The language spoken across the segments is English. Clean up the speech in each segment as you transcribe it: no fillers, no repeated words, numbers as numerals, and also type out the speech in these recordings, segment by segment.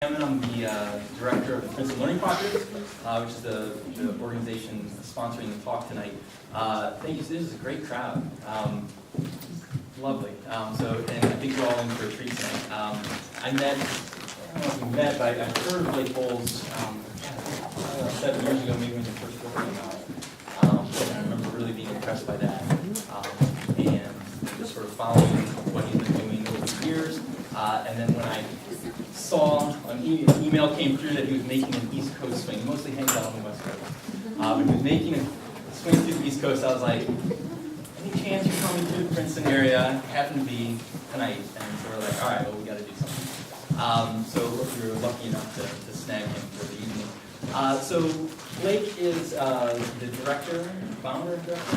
I'm the director of the Princeton Learning Project, which is the organization sponsoring the talk tonight. Thank you. This is a great crowd. Lovely. And I think we're all in for a treat tonight. I don't know if we met, but I heard of BlakeBoles 7 years ago, maybe when the first book came out. And I remember really being impressed by that. And just sort of following what he's been doing over the years. And then when I saw an email came through that he was making an East Coast swing. He mostly hangs out on the West Coast. But he was making a swing through the East Coast. I was like, any chance you're coming through the Princeton area? Happened to be tonight. And so we're like, all right, well, we got to do something. So we were lucky enough to snag him for the evening. So Blake is the founder and director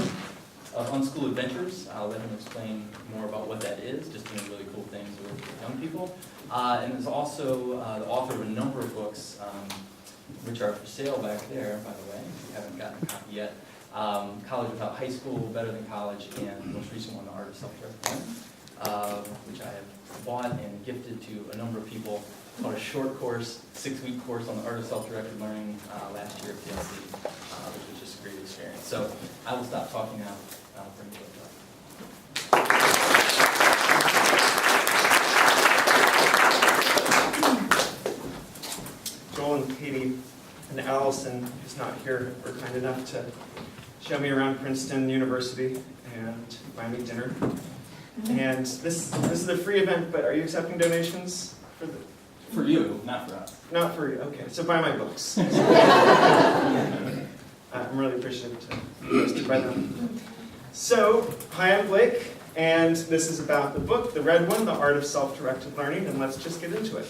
of Unschool Adventures. I'll let him explain more about what that is, just doing really cool things with young people. And is also the author of a number of books, which are for sale back there, by the way, if you haven't gotten a copy yet. College Without High School, Better Than College, and the most recent one, The Art of Self-Directed Learning, which I have bought and gifted to a number of people. Taught a short course, 6-week course on the Art of Self-Directed Learning last year at PLC, which was just a great experience. So I will stop talking now. Bring you Joel and Katie and Allison, who's not here, were kind enough to show me around Princeton University and buy me dinner. And this is a free event, but are you accepting donations for the? For you, not for us. Not for you. Okay, so buy my books. I'm really appreciative to be hosted by them. So, hi, I'm Blake, and this is about the book, the red one, The Art of Self-Directed Learning, and let's just get into it.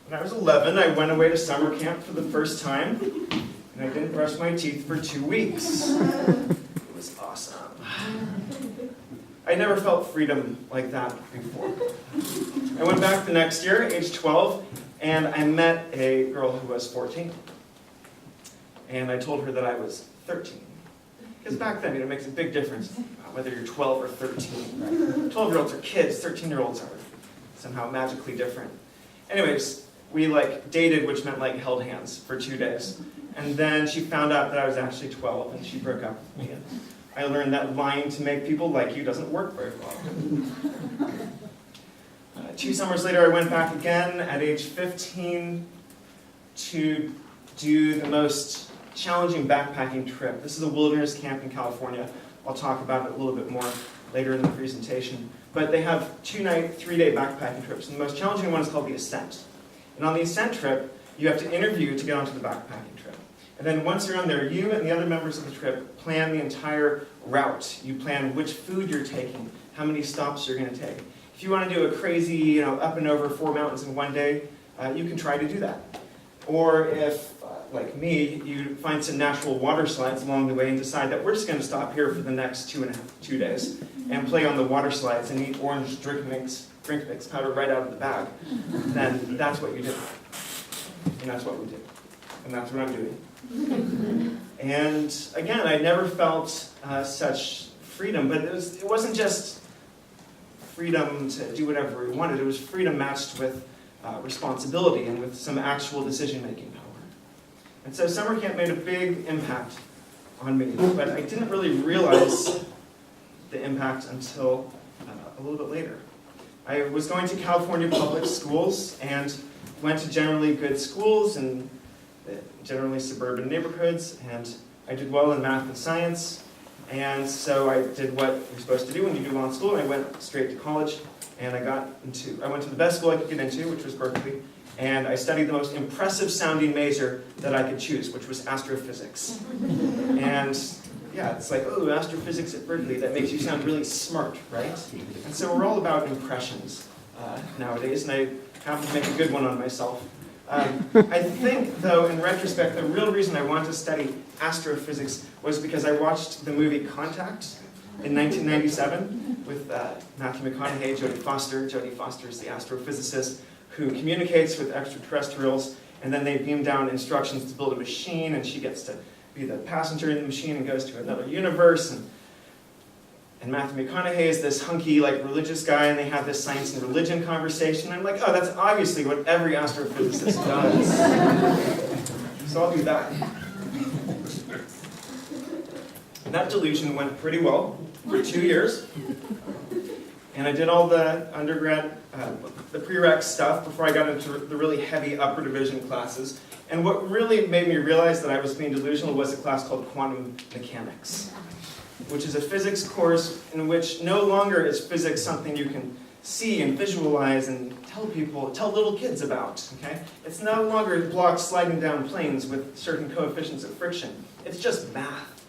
When I was 11, I went away to summer camp for the first time, and I didn't brush my teeth for 2 weeks. It was awesome. I never felt freedom like that before. I went back the next year, age 12, and I met a girl who was 14. And I told her that I was 13. Because back then, it makes a big difference whether you're 12 or 13. Right? 12-year-olds are kids, 13-year-olds are somehow magically different. Anyways, we dated, which meant held hands for 2 days. And then she found out that I was actually 12, and she broke up with me. And I learned that lying to make people like you doesn't work very well. 2 summers later, I went back again at age 15 to do the most challenging backpacking trip. This is a wilderness camp in California. I'll talk about it a little bit more later in the presentation. But they have 2-night, 3-day backpacking trips. And the most challenging one is called the Ascent. And on the Ascent trip, you have to interview to get onto the backpacking trip. And then once you're on there, you and the other members of the trip plan the entire route. You plan which food you're taking, how many stops you're going to take. If you want to do a crazy, up and over 4 mountains in 1 day, you can try to do that. Or if, like me, you find some natural water slides along the way and decide that we're just going to stop here for the next 2 days and play on the water slides and eat orange drink mix powder right out of the bag, then that's what you do. And that's what we did. And that's what I'm doing. And again, I never felt such freedom, but it wasn't just freedom to do whatever we wanted. It was freedom matched with responsibility and with some actual decision-making power. And so summer camp made a big impact on me, but I didn't really realize the impact until a little bit later. I was going to California public schools and went to generally good schools and generally suburban neighborhoods, and I did well in math and science, and so I did what you're supposed to do when you do well in school. I went straight to college, and I went to the best school I could get into, which was Berkeley, and I studied the most impressive sounding major that I could choose, which was astrophysics. And yeah, it's like, oh, astrophysics at Berkeley, that makes you sound really smart, right? And so we're all about impressions nowadays, and I happen to make a good one on myself. I think, though, in retrospect, the real reason I wanted to study astrophysics was because I watched the movie Contact in 1997 with Matthew McConaughey, Jodie Foster. Jodie Foster is the astrophysicist who communicates with extraterrestrials, and then they beam down instructions to build a machine, and she gets to be the passenger in the machine and goes to another universe. And And Matthew McConaughey is this hunky, like, religious guy, and they have this science and religion conversation. I'm like, oh, that's obviously what every astrophysicist does. So I'll do that. That delusion went pretty well for 2 years. And I did all the undergrad, the prereq stuff before I got into the really heavy upper division classes. And what really made me realize that I was being delusional was a class called quantum mechanics, which is a physics course in which no longer is physics something you can see and visualize and tell little kids about, okay? It's no longer blocks sliding down planes with certain coefficients of friction. It's just math.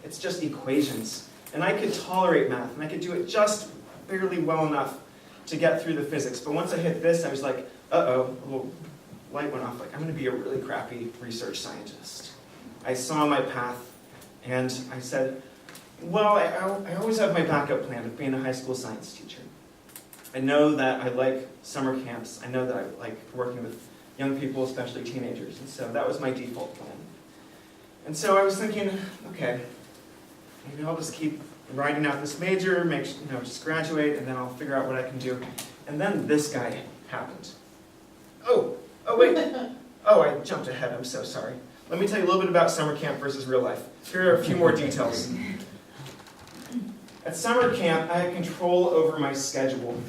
It's just equations. And I could tolerate math, and I could do it just barely well enough to get through the physics. But once I hit this, I was like, uh-oh, a little light went off. Like, I'm going to be a really crappy research scientist. I saw my path, and I said, well, I always have my backup plan of being a high school science teacher. I know that I like summer camps. I know that I like working with young people, especially teenagers. And so that was my default plan. And so I was thinking, okay, maybe I'll just keep writing out this major, just graduate, and then I'll figure out what I can do. And then this guy happened. Oh, wait. Oh, I jumped ahead. I'm so sorry. Let me tell you a little bit about summer camp versus real life. Here are a few more details. At summer camp, I had control over my schedule,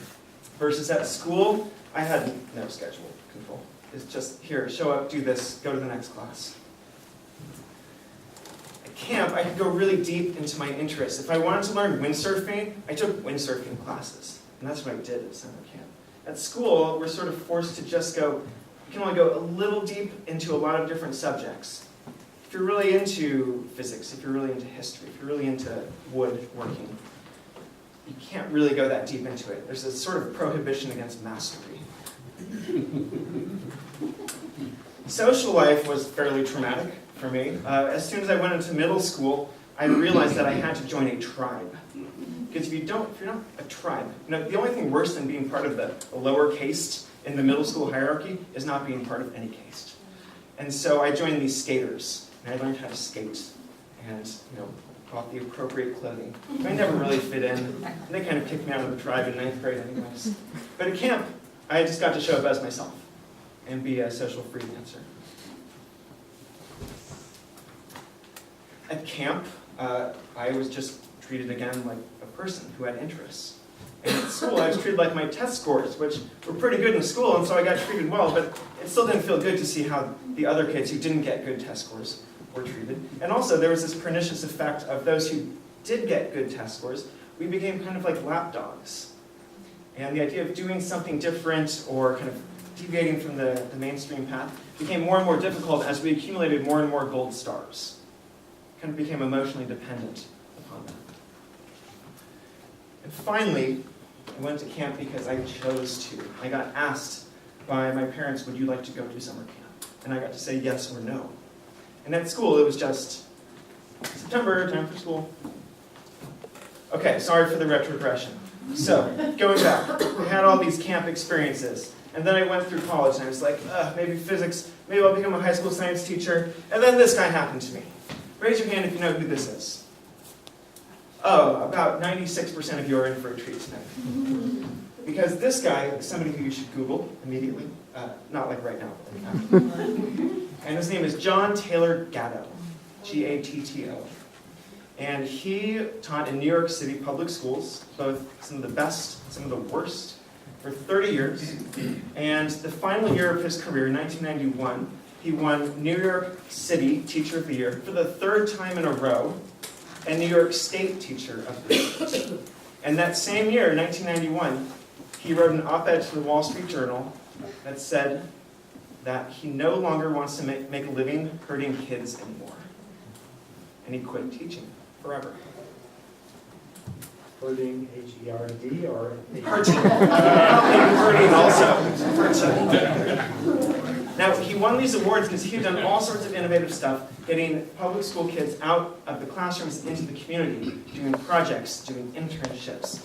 versus at school, I had no schedule control. It's just, here, show up, do this, go to the next class. At camp, I could go really deep into my interests. If I wanted to learn windsurfing, I took windsurfing classes, and that's what I did at summer camp. At school, we're sort of forced to just go, you can only go a little deep into a lot of different subjects. If you're really into physics, if you're really into history, if you're really into woodworking, you can't really go that deep into it. There's a sort of prohibition against mastery. Social life was fairly traumatic for me. As soon as I went into middle school, I realized that I had to join a tribe. Because if you're not a tribe, the only thing worse than being part of the lower caste in the middle school hierarchy is not being part of any caste. And so I joined these skaters, and I learned how to skate, and bought the appropriate clothing. I never really fit in, and they kind of kicked me out of the tribe in 9th grade anyways. But at camp, I just got to show up as myself and be a social freelancer. At camp, I was just treated again like a person who had interests. And at school, I was treated like my test scores, which were pretty good in school, and so I got treated well, but it still didn't feel good to see how the other kids who didn't get good test scores were treated. And also, there was this pernicious effect of those who did get good test scores. We became kind of like lapdogs. And the idea of doing something different or kind of deviating from the mainstream path became more and more difficult as we accumulated more and more gold stars. Kind of became emotionally dependent upon that. And finally, I went to camp because I chose to. I got asked by my parents, would you like to go to summer camp? And I got to say yes or no. And at school, it was just September, time for school. Okay, sorry for the retrogression. So, going back, I had all these camp experiences. And then I went through college, and I was like, maybe physics, maybe I'll become a high school science teacher. And then this guy happened to me. Raise your hand if you know who this is. Oh, about 96% of you are in for a treat tonight. Because this guy is somebody who you should Google immediately. Not like right now. And his name is John Taylor Gatto. G-A-T-T-O. And he taught in New York City public schools, both some of the best, some of the worst, for 30 years. And the final year of his career, 1991, he won New York City Teacher of the Year for the 3rd time in a row, and New York State Teacher of the Year. And that same year, 1991, he wrote an op-ed to the Wall Street Journal that said that he no longer wants to make a living hurting kids anymore. And he quit teaching forever. Hurting, H-E-R-D, or? Hurting. Hurting also. Hurting. Now, he won these awards because he had done all sorts of innovative stuff, getting public school kids out of the classrooms into the community, doing projects, doing internships,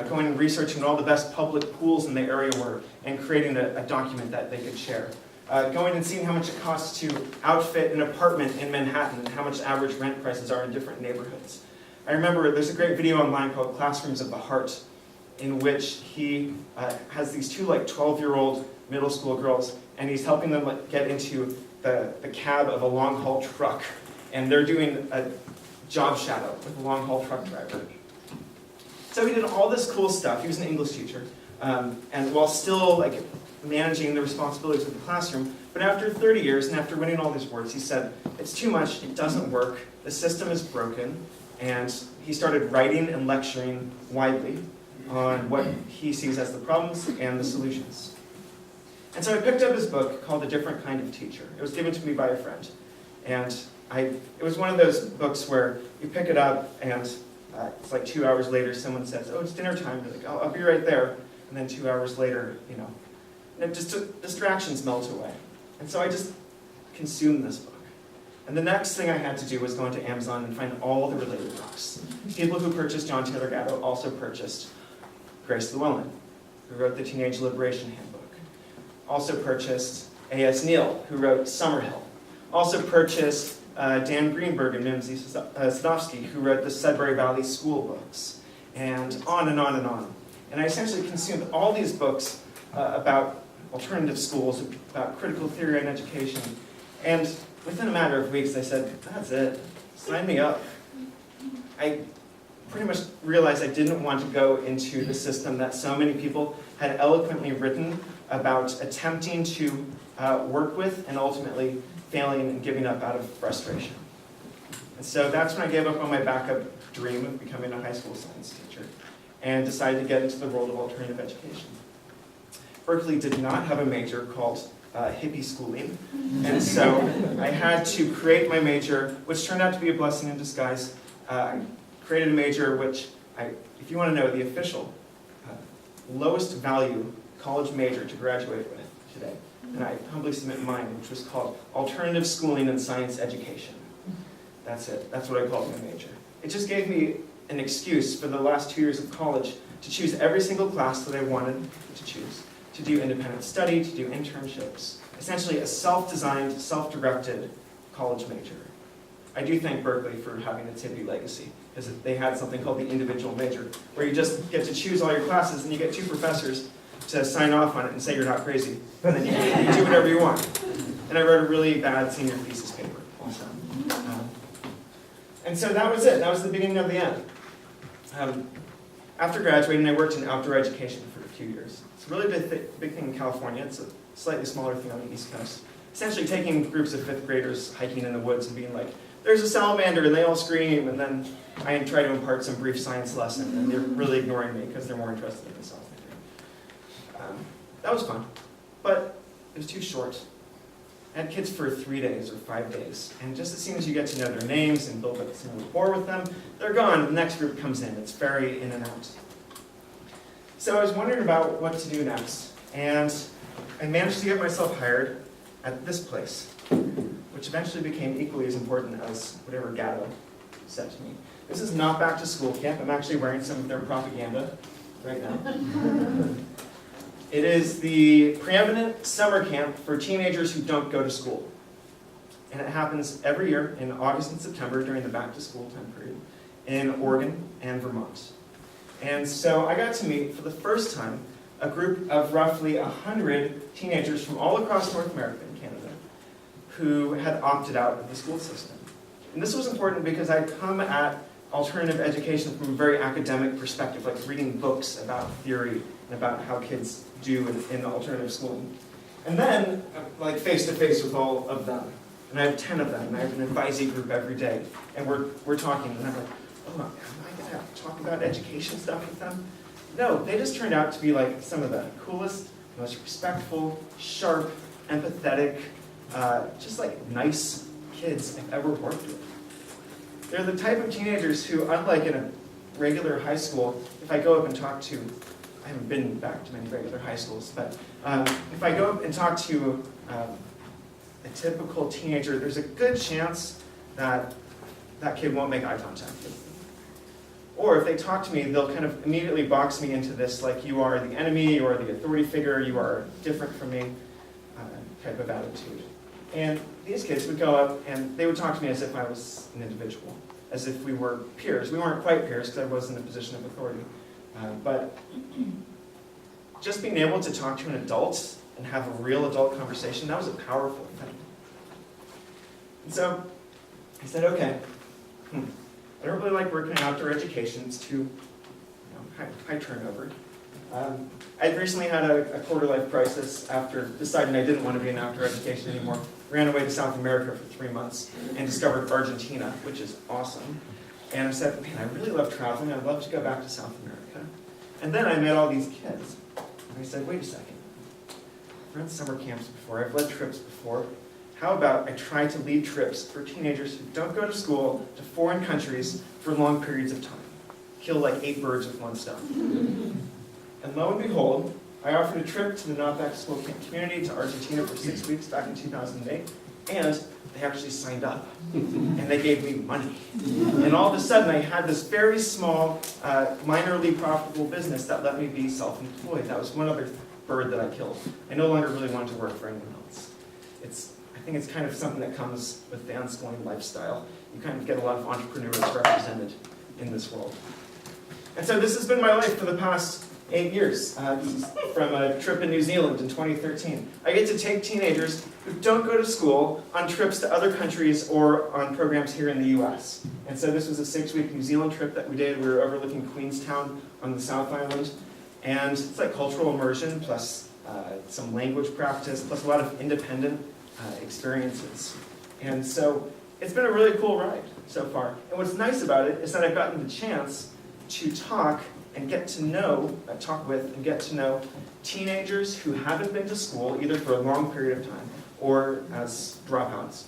going and researching what all the best public pools in the area were, and creating a document that they could share. Going and seeing how much it costs to outfit an apartment in Manhattan, and how much average rent prices are in different neighborhoods. I remember there's a great video online called Classrooms of the Heart, in which he has these two 12-year-old middle school girls, and he's helping them get into the cab of a long-haul truck, and they're doing a job shadow with a long-haul truck driver. So he did all this cool stuff. He was an English teacher, and while still managing the responsibilities of the classroom. But after 30 years, and after winning all these awards, he said, it's too much, it doesn't work, the system is broken, and he started writing and lecturing widely on what he sees as the problems and the solutions. And so I picked up his book called A Different Kind of Teacher. It was given to me by a friend. And it was one of those books where you pick it up and it's like 2 hours later someone says, oh, it's dinner time. You're like, oh, I'll be right there. And then 2 hours later, distractions melt away. And so I just consumed this book. And the next thing I had to do was go into Amazon and find all the related books. People who purchased John Taylor Gatto also purchased Grace Llewellyn, who wrote the Teenage Liberation Handbook. Also purchased A.S. Neal, who wrote Summerhill. Also purchased Dan Greenberg and Mimsy Sadowski, who wrote the Sudbury Valley School books, and on and on and on. And I essentially consumed all these books about alternative schools, about critical theory and education. And within a matter of weeks, I said, that's it, sign me up. I pretty much realized I didn't want to go into the system that so many people had eloquently written about attempting to work with and ultimately failing and giving up out of frustration. And so that's when I gave up on my backup dream of becoming a high school science teacher and decided to get into the world of alternative education. Berkeley did not have a major called hippie schooling, and so I had to create my major, which turned out to be a blessing in disguise. I created a major which, if you want to know, the official lowest value college major to graduate with today, and I humbly submit mine, which was called Alternative Schooling and Science Education. That's it. That's what I called my major. It just gave me an excuse for the last 2 years of college to choose every single class that I wanted to choose, to do independent study, to do internships. Essentially a self-designed, self-directed college major. I do thank Berkeley for having its hippie legacy, because they had something called the individual major, where you just get to choose all your classes and you get 2 professors to sign off on it and say you're not crazy. And then you do whatever you want. And I wrote a really bad senior thesis paper also. And so that was it. That was the beginning of the end. After graduating, I worked in outdoor education for a few years. It's a really big thing in California. It's a slightly smaller thing on the East Coast. Essentially taking groups of 5th graders hiking in the woods and being like, there's a salamander, and they all scream, and then I try to impart some brief science lesson, and they're really ignoring me because they're more interested in the salamander. That was fun, but it was too short. I had kids for 3 days or 5 days, and just as soon as you get to know their names and build up some rapport with them, they're gone. The next group comes in. It's very in and out. So I was wondering about what to do next, and I managed to get myself hired at this place, which eventually became equally as important as whatever Gatto said to me. This is not back to school camp. I'm actually wearing some of their propaganda right now. It is the preeminent summer camp for teenagers who don't go to school. And it happens every year in August and September during the back to school time period in Oregon and Vermont. And so I got to meet for the first time a group of roughly 100 teenagers from all across North America and Canada who had opted out of the school system. And this was important because I'd come at alternative education from a very academic perspective, like reading books about theory and about how kids do in alternative schooling. And then, like face to face with all of them. And I have 10 of them, and I have an advisee group every day. And we're talking, and I'm like, oh, am I going to have to talk about education stuff with them? No, they just turned out to be like some of the coolest, most respectful, sharp, empathetic, just like nice kids I've ever worked with. They're the type of teenagers who, unlike in a regular high school, if I go up and talk to, I haven't been back to many regular high schools, but if I go up and talk to a typical teenager, there's a good chance that that kid won't make eye contact with me. Or if they talk to me, they'll kind of immediately box me into this, like, you are the enemy, you are the authority figure, you are different from me, type of attitude. And these kids would go up and they would talk to me as if I was an individual. as if we were peers. We weren't quite peers because I was in a position of authority. But just being able to talk to an adult and have a real adult conversation, that was a powerful thing. And so I said, okay, I don't really like working in outdoor education. It's too high turnover. I'd recently had a quarter-life crisis after deciding I didn't want to be in outdoor education anymore. Ran away to South America for 3 months and discovered Argentina, which is awesome. And I said, man, I really love traveling. I'd love to go back to South America. And then I met all these kids. And I said, wait a second. I've run summer camps before. I've led trips before. How about I try to lead trips for teenagers who don't go to school to foreign countries for long periods of time? Kill like 8 birds with 1 stone. And lo and behold, I offered a trip to the Not Back to School community to Argentina for 6 weeks back in 2008, and they actually signed up, and they gave me money. And all of a sudden, I had this very small, minorly profitable business that let me be self-employed. That was one other bird that I killed. I no longer really wanted to work for anyone else. I think it's kind of something that comes with the unschooling lifestyle. You kind of get a lot of entrepreneurs represented in this world. And so this has been my life for the past 8 years, from a trip in New Zealand in 2013. I get to take teenagers who don't go to school on trips to other countries or on programs here in the US. And so this was a 6-week New Zealand trip that we did. We were overlooking Queenstown on the South Island. And it's like cultural immersion, plus some language practice, plus a lot of independent experiences. And so it's been a really cool ride so far. And what's nice about it is that I've gotten the chance to talk and get to know, talk with and get to know teenagers who haven't been to school either for a long period of time or as dropouts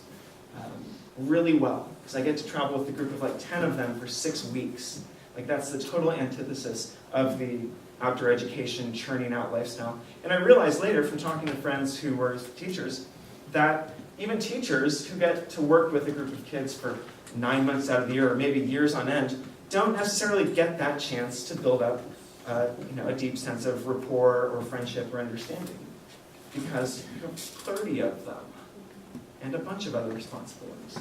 really well. Because I get to travel with a group of like 10 of them for 6 weeks. Like that's the total antithesis of the outdoor education churning out lifestyle. And I realized later from talking to friends who were teachers that even teachers who get to work with a group of kids for 9 months out of the year or maybe years on end don't necessarily get that chance to build up a deep sense of rapport or friendship or understanding because you have 30 of them and a bunch of other responsibilities.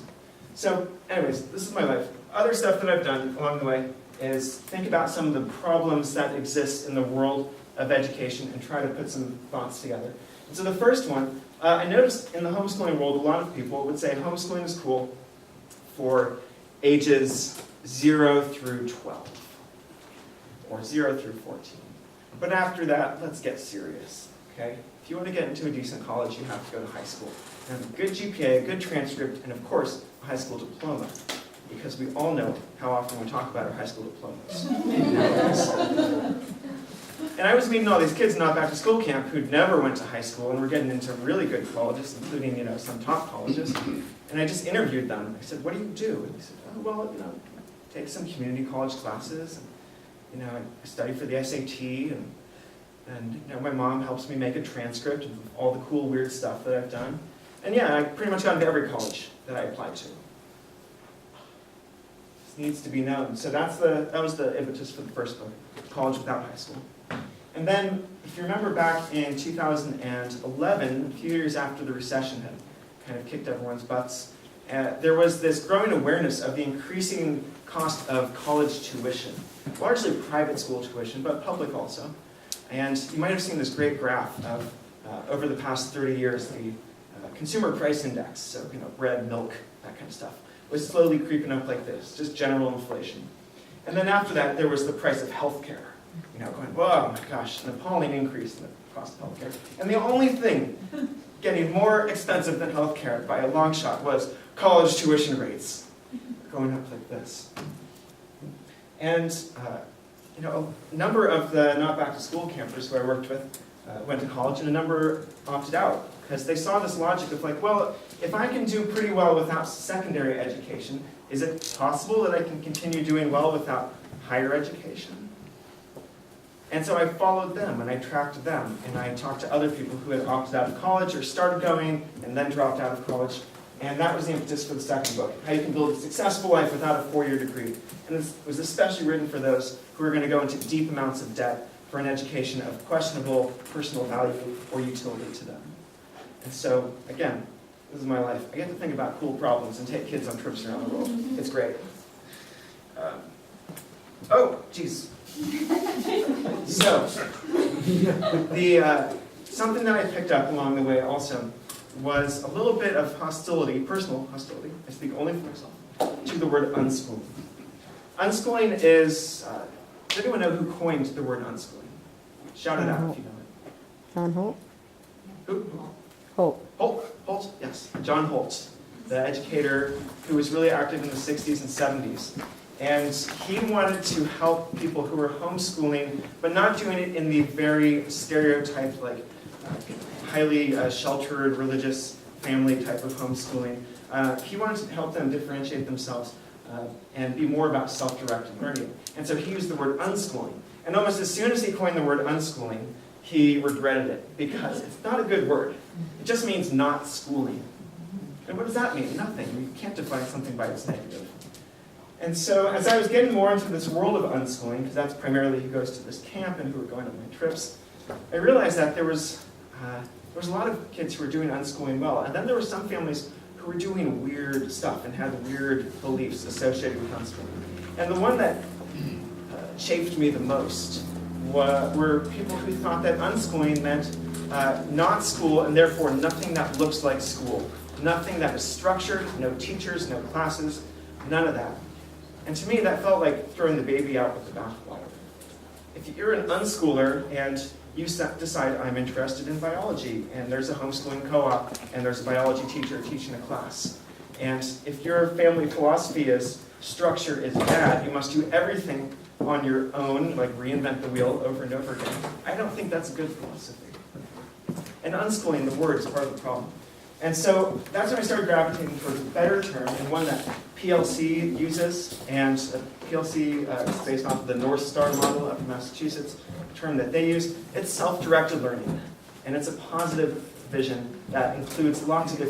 So anyways, this is my life. Other stuff that I've done along the way is think about some of the problems that exist in the world of education and try to put some thoughts together. And so the first one, I noticed in the homeschooling world, a lot of people would say homeschooling is cool for ages 0 through 12, or 0 through 14. But after that, let's get serious, okay? If you want to get into a decent college, you have to go to high school. And have a good GPA, a good transcript, and of course, a high school diploma. Because we all know how often we talk about our high school diplomas. And I was meeting all these kids in Not Back to School camp who'd never went to high school and were getting into really good colleges, including some top colleges. And I just interviewed them. I said, what do you do? And they said, oh, well, take some community college classes. And, I study for the SAT. And my mom helps me make a transcript of all the cool, weird stuff that I've done. And yeah, I pretty much got into every college that I applied to. This needs to be known. So that was the impetus for the first book, College Without High School. And then, if you remember back in 2011, a few years after the recession had kind of kicked everyone's butts, there was this growing awareness of the increasing cost of college tuition, largely private school tuition, but public also. And you might have seen this great graph of, over the past 30 years, the consumer price index, so bread, milk, that kind of stuff, was slowly creeping up like this, just general inflation. And then after that, there was the price of healthcare. Going, whoa, my gosh, an appalling increase in the cost of healthcare. And the only thing getting more expensive than healthcare by a long shot was college tuition rates going up like this. And a number of the Not Back to School campers who I worked with went to college, and a number opted out because they saw this logic of like, well, if I can do pretty well without secondary education, is it possible that I can continue doing well without higher education? And so I followed them, and I tracked them, and I talked to other people who had opted out of college or started going and then dropped out of college. And that was the impetus for the second book, How You Can Build a Successful Life Without a 4-Year Degree. And it was especially written for those who are going to go into deep amounts of debt for an education of questionable personal value or utility to them. And so, again, this is my life. I get to think about cool problems and take kids on trips around the world. It's great. Oh, geez. So, something that I picked up along the way also was a little bit of hostility, personal hostility, I speak only for myself, to the word unschooling. Unschooling is, does anyone know who coined the word unschooling? Shout it out if you know it. John Holt? Who? Holt. Holt, yes, John Holt, the educator who was really active in the 60s and 70s. And he wanted to help people who were homeschooling, but not doing it in the very stereotyped, like highly sheltered religious family type of homeschooling. He wanted to help them differentiate themselves and be more about self-directed learning. And so he used the word unschooling. And almost as soon as he coined the word unschooling, he regretted it because it's not a good word. It just means not schooling. And what does that mean? Nothing. You can't define something by its negative. And so as I was getting more into this world of unschooling, because that's primarily who goes to this camp and who are going on my trips, I realized that there was a lot of kids who were doing unschooling well. And then there were some families who were doing weird stuff and had weird beliefs associated with unschooling. And the one that chafed me the most were people who thought that unschooling meant not school and therefore nothing that looks like school. Nothing that is structured, no teachers, no classes, none of that. And to me, that felt like throwing the baby out with the bathwater. If you're an unschooler and you decide I'm interested in biology, and there's a homeschooling co-op, and there's a biology teacher teaching a class, and if your family philosophy is structure is bad, you must do everything on your own, like reinvent the wheel over and over again, I don't think that's a good philosophy. And unschooling, the word, is part of the problem. And so that's when I started gravitating towards a better term, and one that PLC uses, and PLC is based off of the North Star model up in Massachusetts, a term that they use. It's self-directed learning, and it's a positive vision that includes lots of different